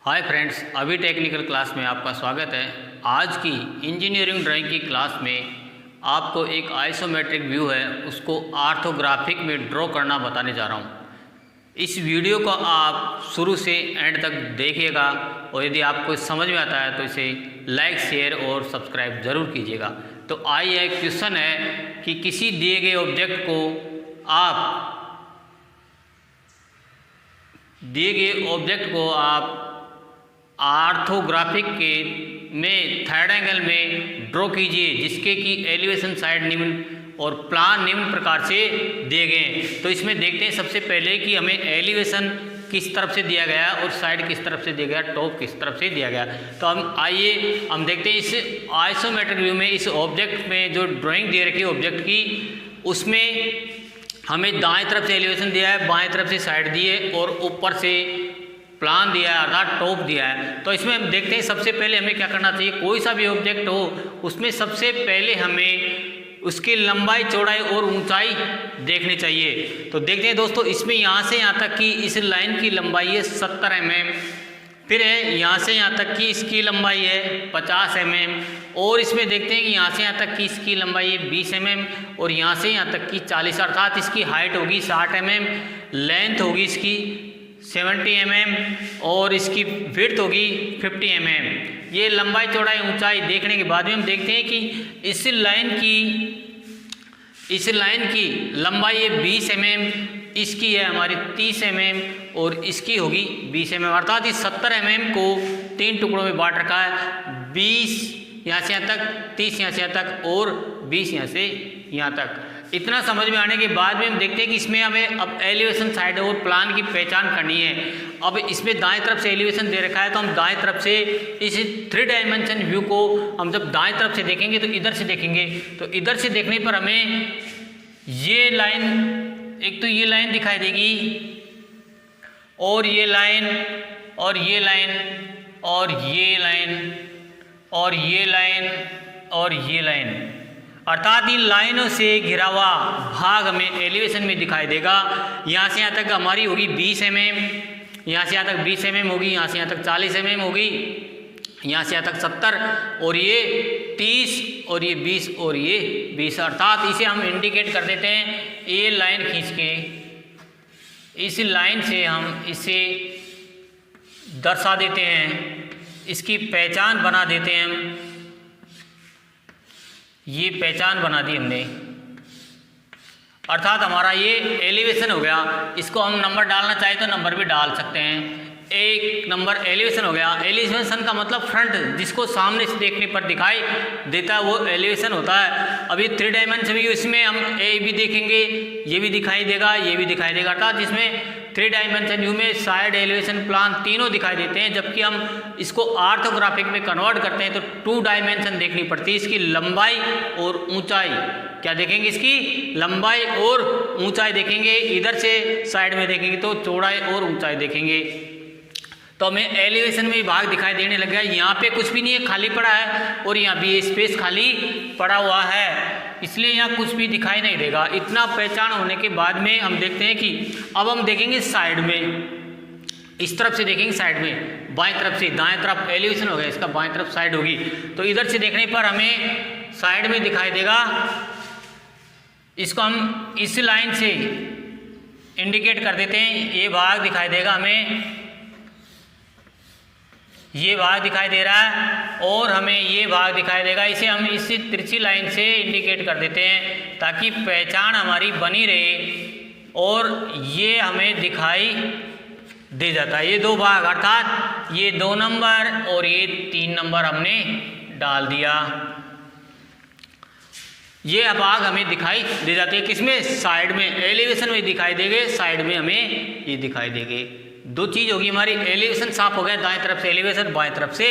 Hi friends, अभी technical class में आपका स्वागत है। आज की इंजीनियरिंग ड्राइंग की क्लास में आपको एक आइसोमेट्रिक व्यू है उसको ऑर्थोग्राफिक में ड्रॉ करना बताने जा रहा हूँ। इस वीडियो को आप शुरू से एंड तक देखिएगा और यदि आपको समझ में आता है तो इसे लाइक, शेयर और सब्सक्राइब ज़रूर कीजिएगा। तो आइए, एक क्वेश्चन है कि किसी दिए गए ऑब्जेक्ट को आप ऑर्थोग्राफिक के में थर्ड एंगल में ड्रॉ कीजिए जिसके कि एलिवेशन साइड निम्न और प्लान निम्न प्रकार से दिए गए हैं। तो इसमें देखते हैं सबसे पहले कि हमें एलिवेशन किस तरफ से दिया गया और साइड किस तरफ से दिया गया, टॉप किस तरफ से दिया गया। तो हम देखते हैं इस आइसोमेट्रिक व्यू में इस ऑब्जेक्ट में जो ड्राइंग दे रखी है ऑब्जेक्ट की, उसमें हमें दाएं तरफ से एलिवेशन दिया है, बाएं तरफ से साइड दी है और ऊपर से प्लान दिया है अर्थात टॉप दिया है। तो इसमें हम देखते हैं सबसे पहले हमें क्या करना चाहिए। कोई सा भी ऑब्जेक्ट हो उसमें सबसे पहले हमें उसकी लंबाई, चौड़ाई और ऊंचाई देखनी चाहिए। तो देखते हैं दोस्तों, इसमें यहाँ से यहाँ तक की इस लाइन की लंबाई है 70 mm, फिर है यहाँ से यहाँ तक की इसकी लंबाई है 50 mm, और इसमें देखते हैं कि यहाँ से यहाँ तक की इसकी लंबाई है 20 mm और यहाँ से यहाँ तक की 40, अर्थात इसकी हाइट होगी 60 mm, लेंथ होगी इसकी 70 mm और इसकी विड्थ होगी 50 mm। ये लंबाई, चौड़ाई, ऊंचाई देखने के बाद में हम देखते हैं कि इस लाइन की लंबाई है 20 mm, इसकी है हमारी 30 mm और इसकी होगी 20 mm, अर्थात इस 70 mm को 3 टुकड़ों में बांट रखा है। 20 यहाँ से यहाँ तक, 30 यहाँ से यहाँ तक और 20 यहाँ से यहाँ तक। इतना समझ में आने के बाद में हम देखते हैं कि इसमें हमें अब एलिवेशन साइड और प्लान की पहचान करनी है। अब इसमें दाएं तरफ से एलिवेशन दे रखा है तो हम दाएं तरफ से इस 3 डायमेंशन व्यू को हम जब दाएं तरफ से देखेंगे तो इधर से देखेंगे। तो इधर से देखने पर हमें ये लाइन, एक तो ये लाइन दिखाई देगी और ये लाइन और ये लाइन और ये लाइन और ये लाइन और ये लाइन, अर्थात इन लाइनों से घिरा हुआ भाग हमें एलिवेशन में दिखाई देगा। यहाँ से यहाँ तक हमारी होगी 20 mm, यहाँ से यहाँ तक 20 mm होगी, यहाँ से यहाँ तक 40 mm होगी, यहाँ से यहाँ तक 70 और ये 30 और ये 20 और ये 20, अर्थात इसे हम इंडिकेट कर देते हैं। ये लाइन खींच के इस लाइन से हम इसे दर्शा देते हैं, इसकी पहचान बना देते हैं हम। ये पहचान बना दी हमने, अर्थात हमारा ये एलिवेशन हो गया। इसको हम नंबर डालना चाहे तो नंबर भी डाल सकते हैं। 1 नंबर एलिवेशन हो गया। एलिवेशन का मतलब फ्रंट, जिसको सामने से देखने पर दिखाई देता है वो एलिवेशन होता है। अभी 3 डायमेंशन व्यू, इसमें हम ए भी देखेंगे, ये भी दिखाई देगा, ये भी दिखाई देगा, अर्थात जिसमें 3 डायमेंशन व्यू में साइड, एलिवेशन, प्लान तीनों दिखाई देते हैं। जबकि हम इसको ऑर्थोग्राफिक में कन्वर्ट करते हैं तो 2 डायमेंशन देखनी पड़ती है। इसकी लंबाई और ऊंचाई क्या देखेंगे, इसकी लंबाई और ऊंचाई देखेंगे। इधर से साइड में देखेंगे तो चौड़ाई और ऊंचाई देखेंगे। तो हमें एलिवेशन में भाग दिखाई देने लग गया। यहाँ पे कुछ भी नहीं है, खाली पड़ा है, और यहाँ भी स्पेस खाली पड़ा हुआ है, इसलिए यहाँ कुछ भी दिखाई नहीं देगा। इतना पहचान होने के बाद में हम देखते हैं कि अब हम देखेंगे साइड में, इस तरफ से देखेंगे साइड में, बाएं तरफ से, दाएं तरफ एलिवेशन हो गया, इसका बाएं तरफ साइड होगी। तो इधर से देखने पर हमें साइड में दिखाई देगा। इसको हम इस लाइन से इंडिकेट कर देते हैं। ये भाग दिखाई देगा हमें, ये भाग दिखाई दे रहा है और हमें ये भाग दिखाई देगा। इसे हम इसी तिरछी लाइन से इंडिकेट कर देते हैं ताकि पहचान हमारी बनी रहे और ये हमें दिखाई दे जाता है। ये 2 भाग, अर्थात ये 2 नंबर और ये 3 नंबर हमने डाल दिया। ये भाग हमें दिखाई दे जाते हैं, किसमें, साइड में। एलिवेशन में दिखाई देंगे, साइड में हमें ये दिखाई देंगे। 2 चीज़ होगी हमारी, एलिवेशन साफ हो गया, दाएं तरफ से एलिवेशन, बाएं तरफ से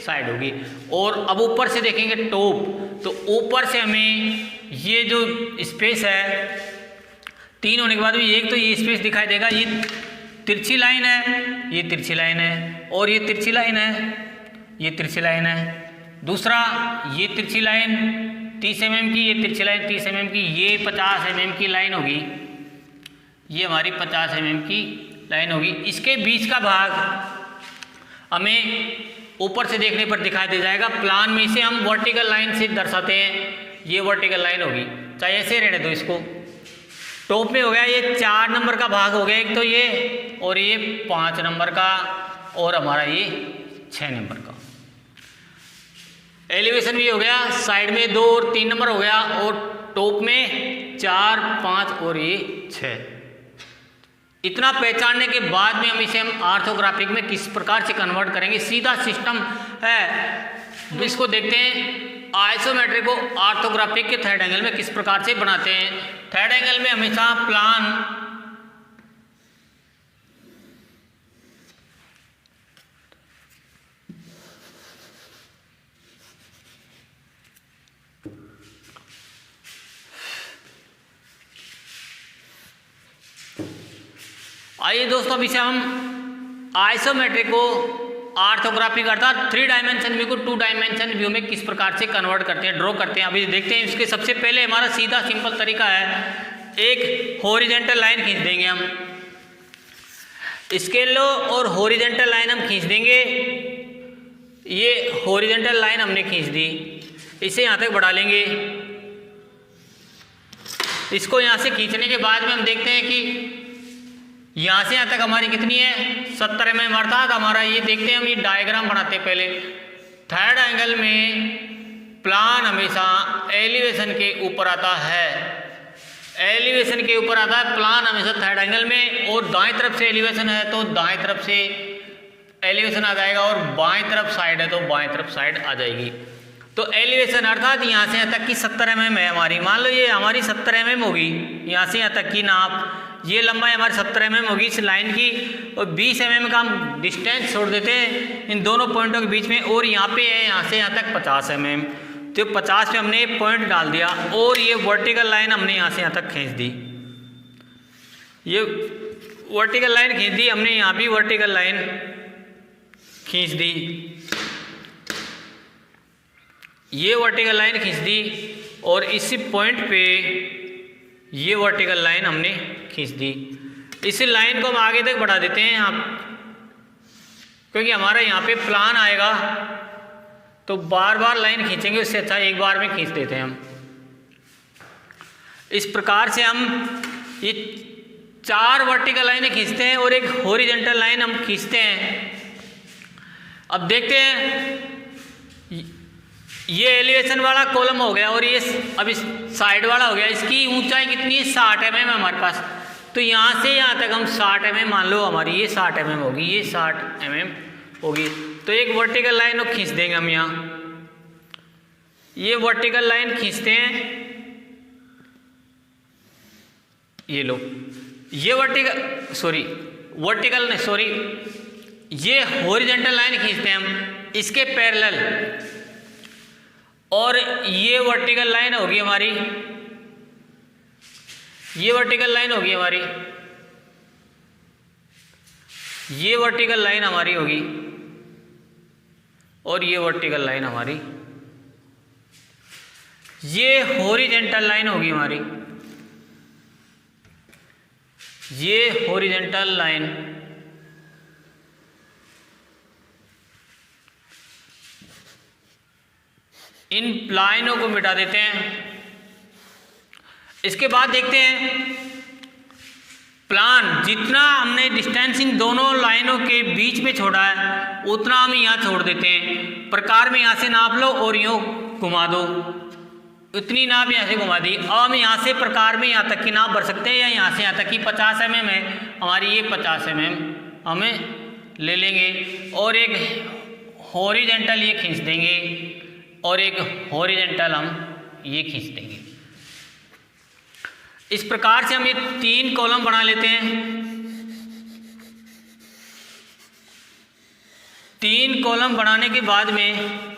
साइड होगी। और अब ऊपर से देखेंगे टॉप, तो ऊपर से हमें ये जो स्पेस है 3 होने के बाद में एक तो ये स्पेस दिखाई देगा। ये तिरछी लाइन है, ये तिरछी लाइन है और ये तिरछी लाइन है, ये तिरछी लाइन है। दूसरा ये तिरछी लाइन 30 mm की, ये तिरछी लाइन 30 mm की, ये 50 mm की लाइन होगी, ये हमारी 50 mm की लाइन होगी। इसके बीच का भाग हमें ऊपर से देखने पर दिखाई दे जाएगा। प्लान में इसे हम वर्टिकल लाइन से दर्शाते हैं, ये वर्टिकल लाइन होगी, चाहे ऐसे रहने दो इसको। टॉप में हो गया ये 4 नंबर का भाग हो गया एक तो ये, और ये 5 नंबर का, और हमारा ये 6 नंबर का। एलिवेशन भी हो गया, साइड में 2 और 3 नंबर हो गया, और टॉप में 4, 5 और ये 6। इतना पहचानने के बाद में हम ऑर्थोग्राफिक में किस प्रकार से कन्वर्ट करेंगे, सीधा सिस्टम है। इसको देखते हैं आइसोमेट्रिक को ऑर्थोग्राफिक के थर्ड एंगल में किस प्रकार से बनाते हैं। थर्ड एंगल में हमेशा प्लान आइए दोस्तों, अभी से हम आइसोमेट्रिक को ऑर्थोग्राफिक अर्थात 3 डायमेंशन व्यू को 2 डायमेंशन व्यू में किस प्रकार से कन्वर्ट करते हैं, ड्रॉ करते हैं, अभी देखते हैं। इसके सबसे पहले हमारा सीधा सिंपल तरीका है, एक हॉरिजॉन्टल लाइन खींच देंगे हम, स्केलो और हॉरिजॉन्टल लाइन हम खींच देंगे। ये हॉरिजॉन्टल लाइन हमने खींच दी, इसे यहाँ तक बढ़ा लेंगे। इसको यहाँ से खींचने के बाद में हम देखते हैं कि यहाँ से यहाँ तक हमारी कितनी है, 70 mm अर्थात हमारा ये देखते हैं हम, ये डायग्राम बनाते हैं पहले। थर्ड एंगल में प्लान हमेशा एलिवेशन के ऊपर आता है, एलिवेशन के ऊपर आता है प्लान हमेशा थर्ड एंगल में, और दाएं तरफ से एलिवेशन है तो दाएं तरफ से एलिवेशन आ जाएगा, और बाएं तरफ साइड है तो बाएं तरफ साइड आ जाएगी। तो एलिवेशन अर्थात यहाँ से यहाँ तक की 70 mm है हमारी, मान लो ये हमारी 70 mm होगी, यहाँ से यहाँ तक की नाप, ये लंबाई हमारी 70 mm होगी इस लाइन की, और 20 mm का हम डिस्टेंस छोड़ देते हैं इन दोनों पॉइंटों के बीच में, और यहाँ पे है यहाँ से यहाँ तक 50 mm, तो 50 पे हमने पॉइंट डाल दिया, और ये वर्टिकल लाइन हमने यहाँ से यहाँ तक खींच दी। ये वर्टिकल लाइन खींच दी हमने, यहाँ भी वर्टिकल लाइन खींच दी, ये वर्टिकल लाइन खींच दी, और इसी पॉइंट पे ये वर्टिकल लाइन हमने खींच दी। इस लाइन को हम आगे तक बढ़ा देते हैं आप, क्योंकि हमारा यहाँ पे प्लान आएगा तो बार बार लाइन खींचेंगे, उससे अच्छा एक बार में खींच देते हैं हम। इस प्रकार से हम ये 4 वर्टिकल लाइनें खींचते हैं और एक हॉरिजॉन्टल लाइन हम खींचते हैं। अब देखते हैं, ये एलिवेशन वाला कॉलम हो गया, और ये अब इस साइड वाला हो गया। इसकी ऊंचाई कितनी है, 60 mm है हमारे पास, तो यहाँ से यहाँ तक हम 60 mm मान लो हमारी, ये 60 mm होगी, ये 60 mm होगी। तो एक वर्टिकल लाइन को खींच देंगे हम यहाँ, ये वर्टिकल लाइन खींचते हैं, ये लो, ये ये हॉरिजॉन्टल लाइन खींचते हैं हम इसके पैरेलल, और ये वर्टिकल लाइन होगी हमारी, ये वर्टिकल लाइन होगी हमारी, ये वर्टिकल लाइन हमारी होगी, और ये वर्टिकल लाइन हमारी, ये हॉरिजॉन्टल लाइन होगी हमारी, ये हॉरिजॉन्टल लाइन, इन लाइनों को मिटा देते हैं। इसके बाद देखते हैं प्लान, जितना हमने डिस्टेंस इन दोनों लाइनों के बीच में छोड़ा है उतना हम यहाँ छोड़ देते हैं। प्रकार में यहाँ से नाप लो और यूँ घुमा दो, इतनी नाप यहाँ से घुमा दी। अब हम यहाँ से प्रकार में यहाँ तक की नाप भर सकते हैं, या यहाँ से यहाँ तक की 50 mm है हमारी, ये 50 mm हमें ले लेंगे, और एक हॉरिजॉन्टल ये खींच देंगे, और एक हॉरिजॉन्टल हम ये खींच देंगे। इस प्रकार से हम ये 3 कॉलम बना लेते हैं। 3 कॉलम बनाने के बाद में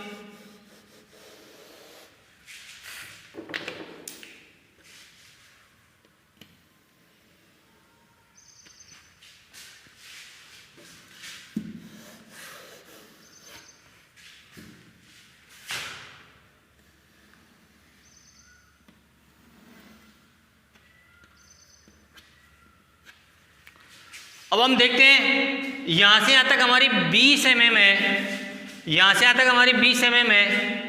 अब हम देखते हैं यहाँ से यहाँ तक हमारी 20 mm है, यहाँ से यहाँ तक हमारी 20 mm है।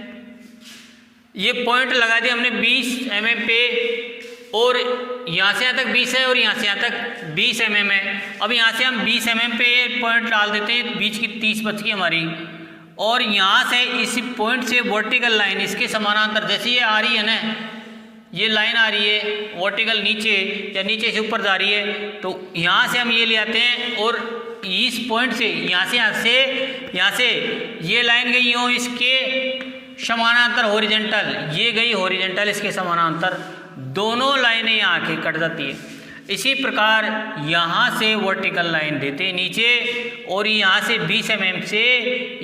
ये पॉइंट लगा दिया हमने 20 mm पे, और यहाँ से यहाँ तक 20 है और यहाँ से यहाँ तक 20 mm है। अब यहाँ से हम 20 mm पे पॉइंट डाल देते हैं, बीच की 30 बच गई हमारी। और यहाँ से इस पॉइंट से वर्टिकल लाइन इसके समानांतर, जैसे ये आ रही है ना, ये लाइन आ रही है वर्टिकल नीचे या नीचे से ऊपर जा रही है, तो यहाँ से हम ये ले आते हैं और इस पॉइंट से यहाँ से ये लाइन गई हो इसके समानांतर हॉरिजॉन्टल, ये गई हॉरिजॉन्टल इसके समानांतर, दोनों लाइनें यहाँ आके कट जाती है। इसी प्रकार यहाँ से वर्टिकल लाइन देते हैं नीचे, और यहाँ से 20 mm से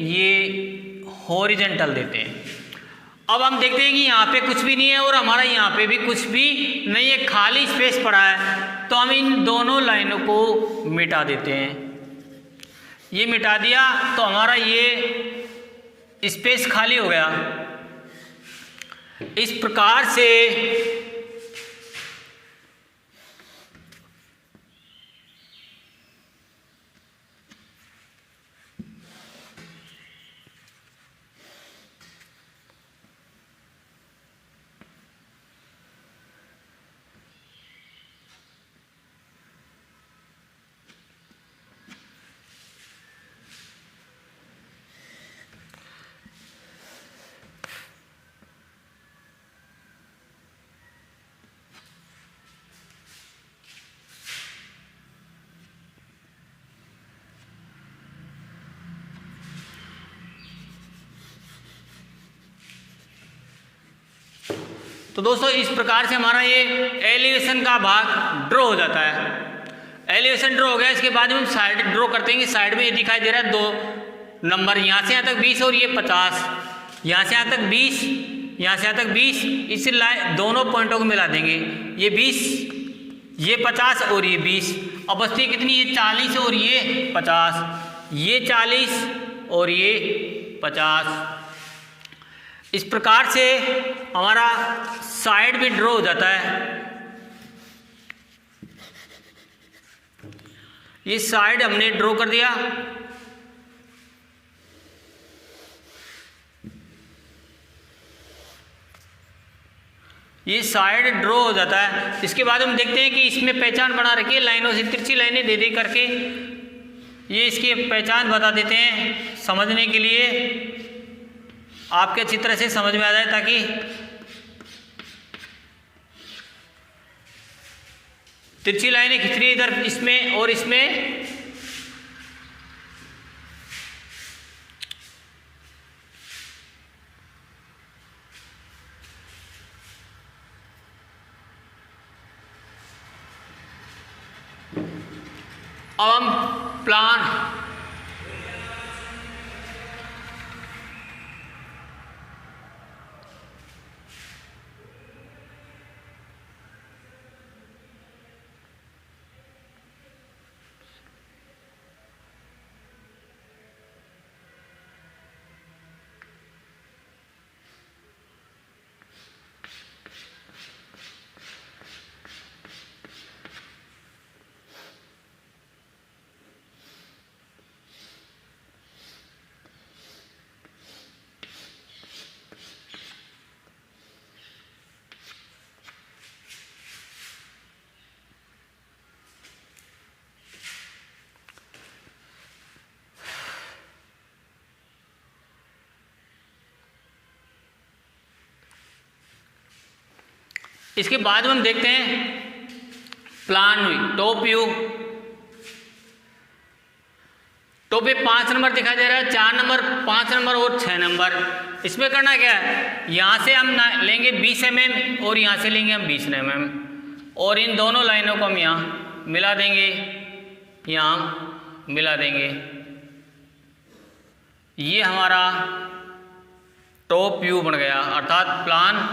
ये हॉरिजॉन्टल देते हैं। अब हम देखते हैं कि यहाँ पे कुछ भी नहीं है और हमारा यहाँ पे भी कुछ भी नहीं है, खाली स्पेस पड़ा है, तो हम इन दोनों लाइनों को मिटा देते हैं। ये मिटा दिया तो हमारा ये स्पेस खाली हो गया। इस प्रकार से तो दोस्तों इस प्रकार से हमारा ये एलिवेशन का भाग ड्रॉ हो जाता है। एलिवेशन ड्रॉ हो गया, इसके बाद हम साइड ड्रॉ करते हैं कि साइड में ये दिखाई दे रहा है 2 नंबर, यहाँ से यहाँ तक 20 और ये 50, यहाँ से यहाँ तक 20, यहाँ से यहाँ तक 20, इस लाइन दोनों पॉइंटों को मिला देंगे, ये 20, ये 50 और ये 20। अब बचती कितनी, ये 40 और ये 50, ये 40 और ये 50। इस प्रकार से हमारा साइड भी ड्रॉ हो जाता है। ये साइड हमने ड्रॉ कर दिया। ये साइड ड्रॉ हो जाता है। इसके बाद हम देखते हैं कि इसमें पहचान बना रखी है लाइनों से, तिरछी लाइनें दे करके ये इसकी पहचान बता देते हैं समझने के लिए, आपके अच्छी तरह से समझ में आ जाए, ताकि तिरछी लाइनें खींच रही है इधर इसमें और इसमें। अब हम प्लान इसके बाद में हम देखते हैं plan view, top view. Top पे 5 नंबर दिखाई दे रहा है, 4 नंबर, 5 नंबर और 6 नंबर। इसमें करना क्या है, यहाँ से हम लेंगे 20 mm और यहाँ से लेंगे हम 20 mm, और इन दोनों लाइनों को हम यहाँ मिला देंगे, यहाँ मिला देंगे। ये हमारा टॉप व्यू बन गया, अर्थात प्लान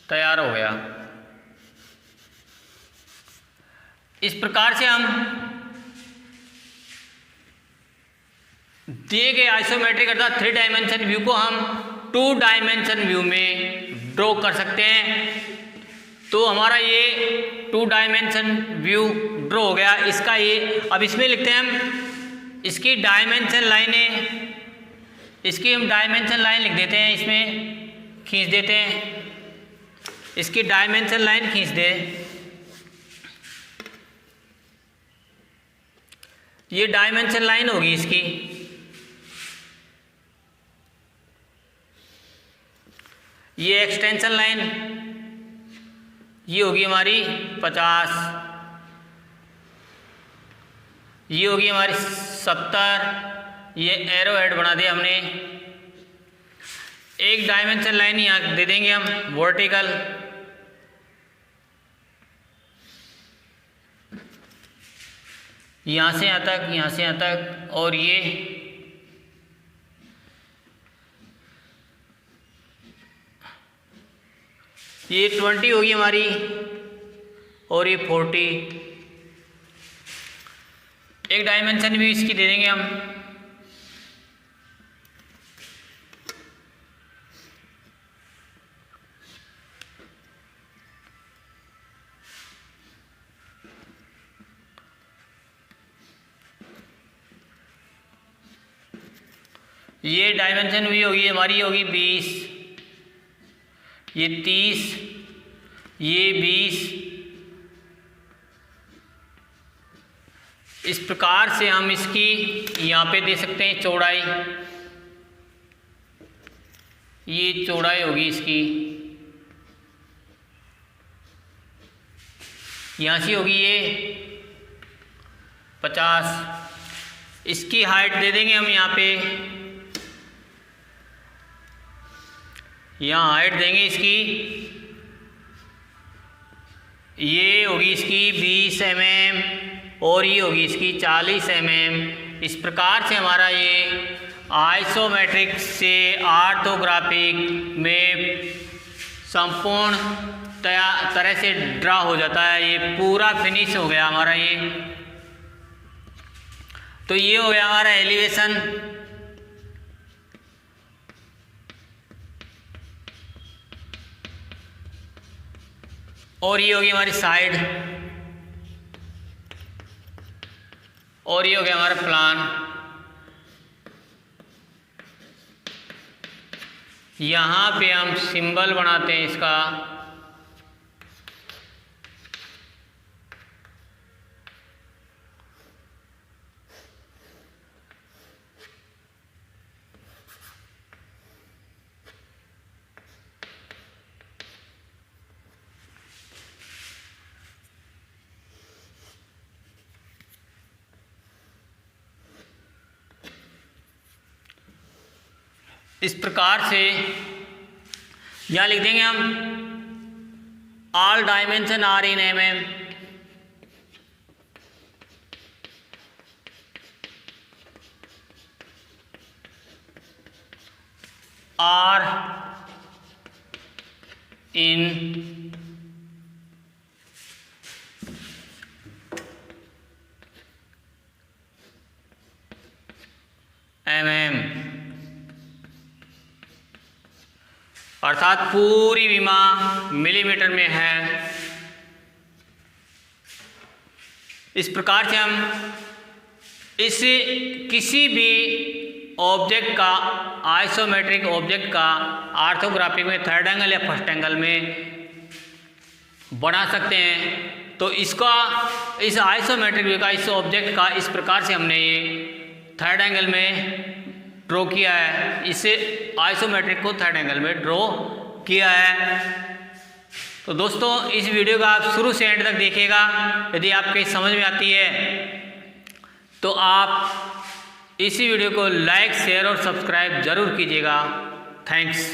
तैयार हो गया। इस प्रकार से हम दिए गए आइसोमेट्रिक अर्थात 3 डायमेंशन व्यू को हम 2 डायमेंशन व्यू में ड्रॉ कर सकते हैं। तो हमारा ये 2 डायमेंशन व्यू ड्रॉ हो गया। इसका ये अब इसमें लिखते हैं हम इसकी डायमेंशन लाइनें, इसकी हम डायमेंशन लाइन लिख देते हैं, इसमें खींच देते हैं, इसकी डायमेंशन लाइन खींच दे। ये डायमेंशन लाइन होगी इसकी, ये एक्सटेंशन लाइन ये होगी हमारी 50, ये होगी हमारी 70, ये एरो हेड बना दिया हमने। एक डायमेंशन लाइन यहाँ दे देंगे हम वर्टिकल, यहाँ से यहाँ तक, यहाँ से यहाँ तक, और ये ये 20 होगी हमारी और ये 40। एक डायमेंशन भी इसकी दे देंगे हम, ये डायमेंशन भी होगी हमारी होगी 20, ये 30, ये 20। इस प्रकार से हम इसकी यहाँ पे दे सकते हैं चौड़ाई, ये चौड़ाई होगी इसकी, यहाँ से होगी ये 50। इसकी हाइट दे देंगे हम यहाँ पे, यहाँ हाइट देंगे इसकी, ये होगी इसकी 20 mm और ये होगी इसकी 40 mm। इस प्रकार से हमारा ये आइसोमेट्रिक से ऑर्थोग्राफिक में संपूर्ण तरह से ड्रा हो जाता है। ये पूरा फिनिश हो गया हमारा ये। तो ये हो गया हमारा एलिवेशन। और ये होगी हमारी साइड, और ये हो गया हमारा प्लान। यहाँ पे हम सिंबल बनाते हैं इसका, इस प्रकार से यहाँ लिख देंगे हम all dimension are in mm। Are in mm, अर्थात पूरी विमा मिलीमीटर में है। इस प्रकार से हम इस किसी भी ऑब्जेक्ट का, आइसोमेट्रिक ऑब्जेक्ट का ऑर्थोग्राफिक में थर्ड एंगल या फर्स्ट एंगल में बना सकते हैं। तो इसका, इस आइसोमेट्रिक व्यू का, इस ऑब्जेक्ट का इस प्रकार से हमने ये थर्ड एंगल में ड्रॉ किया है, इसे आइसोमेट्रिक को थर्ड एंगल में ड्रॉ किया है। तो दोस्तों इस वीडियो का आप शुरू से एंड तक देखिएगा। यदि आपके समझ में आती है तो आप इसी वीडियो को लाइक, शेयर और सब्सक्राइब जरूर कीजिएगा। थैंक्स।